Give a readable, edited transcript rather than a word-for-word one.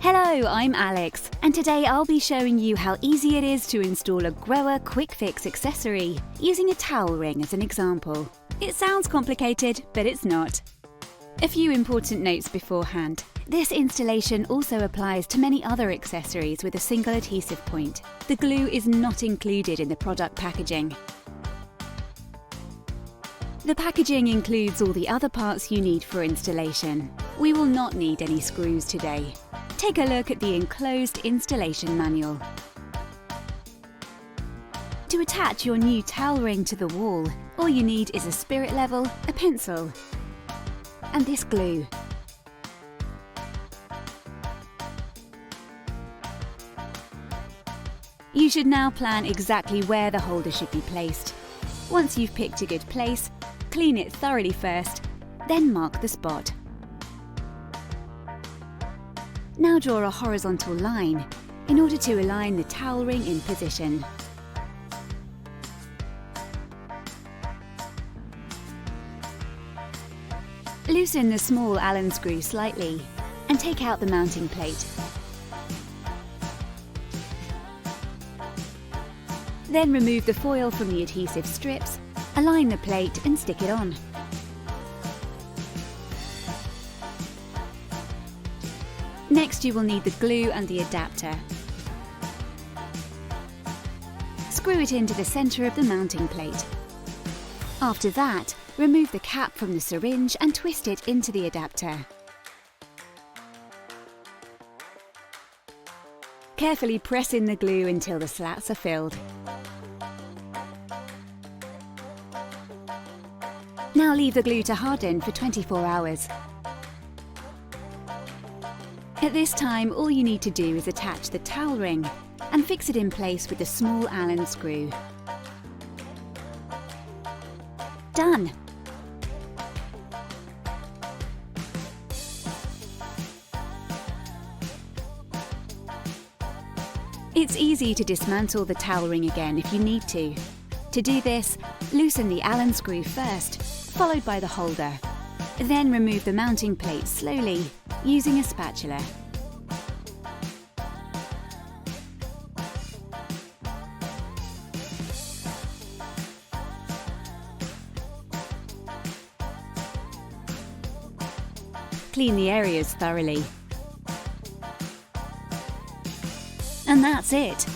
Hello, I'm Alex, and today I'll be showing you how easy it is to install a GROHE QuickFix accessory using a towel ring as an example. It sounds complicated, but it's not. A few important notes beforehand. This installation also applies to many other accessories with a single adhesive point. The glue is not included in the product packaging. The packaging includes all the other parts you need for installation. We will not need any screws today. Take a look at the enclosed installation manual. To attach your new towel ring to the wall, all you need is a spirit level, a pencil, and this glue. You should now plan exactly where the holder should be placed. Once you've picked a good place, clean it thoroughly first, then mark the spot. Now draw a horizontal line in order to align the towel ring in position. Loosen the small Allen screw slightly and take out the mounting plate. Then remove the foil from the adhesive strips, align the plate and stick it on. Next, you will need the glue and the adapter. Screw it into the center of the mounting plate. After that, remove the cap from the syringe and twist it into the adapter. Carefully press in the glue until the slats are filled. Now leave the glue to harden for 24 hours. At this time, all you need to do is attach the towel ring and fix it in place with the small Allen screw. Done! It's easy to dismantle the towel ring again if you need to. To do this, loosen the Allen screw first, followed by the holder. Then remove the mounting plate slowly, using a spatula. Clean the areas thoroughly. And that's it!